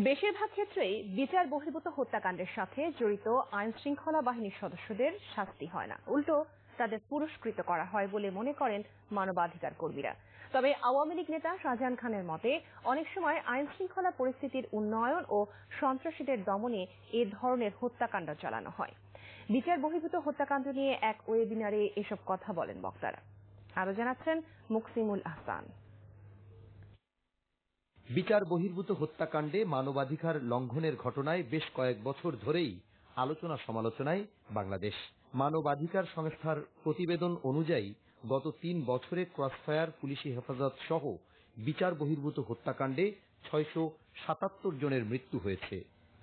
বেশিরভাগ ক্ষেত্রেই বিচার বহির্ভূত হত্যাকাণ্ডের সাথে জড়িত আইন শৃঙ্খলা বাহিনীর সদস্যদের শাস্তি হয় না, উল্টো তাদের পুরস্কৃত করা হয় বলে মনে করেন মানবাধিকার কর্মীরা। তবে আওয়ামী লীগ নেতা শাহজাহান খানের মতে অনেক সময় আইন শৃঙ্খলা পরিস্থিতির উন্নয়ন ও সন্ত্রাসীদের দমনে এ ধরনের হত্যাকাণ্ড চালানো হয়। বিচার বহির্ভূত হত্যাকাণ্ড নিয়ে এক ওয়েবিনারে এসব কথা বলেন বক্তারা। আরো জানাচ্ছেন মুকসিমুল আহসান। বিচার বহির্ভূত হত্যাকাণ্ডে মানবাধিকার লঙ্ঘনের ঘটনায় বেশ কয়েক বছর ধরেই আলোচনা সমালোচনায় বাংলাদেশ। মানবাধিকার সংস্থার প্রতিবেদন অনুযায়ী গত ৩ বছরে ক্রসফায়ার, পুলিশি হেফাজত সহ বিচার বহির্ভূত হত্যাকাণ্ডে ৬৭৭ জনের মৃত্যু হয়েছে।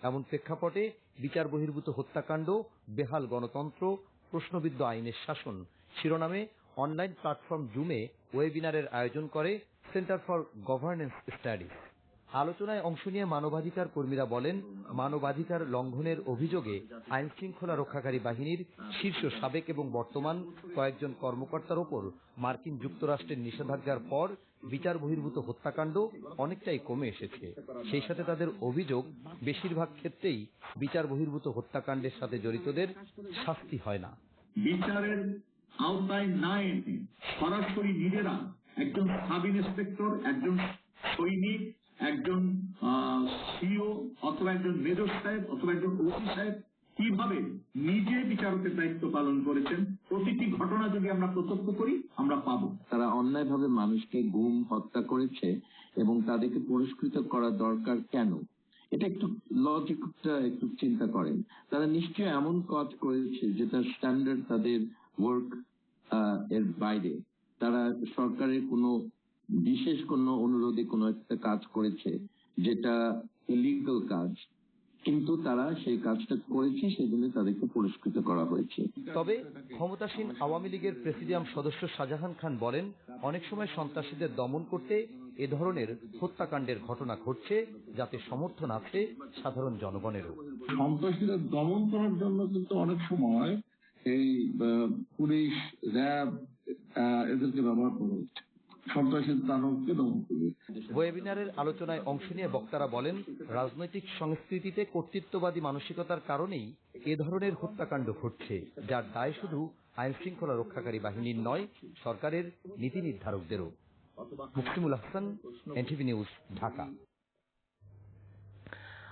এমন প্রেক্ষাপটে বিচার বহির্ভূত হত্যাকাণ্ড, বেহাল গণতন্ত্র, প্রশ্নবিদ্ধ আইনের শাসন শিরোনামে অনলাইন প্ল্যাটফর্ম জুমে ওয়েবিনারের আয়োজন করে সেন্টার ফর গভর্নেন্স স্টাডিজ। আলোচনায় অংশ নিয়ে মানবাধিকার কর্মীরা বলেন, মানবাধিকার লঙ্ঘনের অভিযোগে আইন শৃঙ্খলা রক্ষাকারী বাহিনীর শীর্ষ সাবেক এবং বর্তমান কয়েকজন কর্মকর্তার ওপর মার্কিন যুক্তরাষ্ট্রের নিষেধাজ্ঞার পর বিচার বহির্ভূত হত্যাকাণ্ড অনেকটাই কমে এসেছে। সেই সাথে তাদের অভিযোগ, বেশিরভাগ ক্ষেত্রেই বিচার বহির্ভূত হত্যাকাণ্ডের সাথে জড়িতদের শাস্তি হয় না। বিচারের আওতায় না এনে সরাসরি নিজেরা একজন সাব ইন্সপেক্টর, একজন সৈনিক, একজন সিও অথবা একজন মেজর সাহেব অথবা একজন ওসি সাহেব কিভাবে নিজে বিচারকের দায়িত্ব পালন করেছেন, প্রতিটি ঘটনা যদি আমরা প্রত্যক্ষ করি আমরা পাবো। তারা অন্যায়ভাবে মানুষকে গুম, হত্যা করেছে এবং তাদেরকে পুরস্কৃত করা দরকার কেন? এটা একটু লজিকটা একটু চিন্তা করেন। তারা নিশ্চয়ই এমন কাজ করেছে যেটা স্ট্যান্ডার্ড তাদের ওয়ার্ক এর বাইরে। তারা সরকারের কোনো বিশেষ কোনো অনুরোধে কোনো একটা কাজ করেছে যেটা ইলিগাল কাজ, কিন্তু তারা সেই কাজটা করেছে, সেই জন্য তাদেরকে পুরস্কৃত করা হয়েছে। তবে ক্ষমতাসীন আওয়ামী লীগের প্রেসিডিয়াম সদস্য শাহজাহান খান বলেন, অনেক সময় সন্ত্রাসীদের দমন করতে এ ধরনের হত্যাকাণ্ডের ঘটনা ঘটছে, যাতে সমর্থন আছে সাধারণ জনগণেরও। সন্ত্রাসীদের দমন করার জন্য কিন্তু অনেক সময় এই পুলিশ, র্যাব এদেরকে ব্যবহার করা হচ্ছে সন্ত্রাসীর তাণ্ডবকে দমন করবে। ওয়েবিনারের আলোচনায় অংশ নিয়ে বক্তারা বলেন, রাজনৈতিক সংস্কৃতিতে কর্তৃত্ববাদী মানসিকতার কারণেই এ ধরনের হত্যাকাণ্ড ঘটছে, যার দায় শুধু আইন শৃঙ্খলা রক্ষাকারী বাহিনীর নয়, সরকারের নীতি নির্ধারকদেরও। Muksimul Ahsan, NTV news, Dhaka.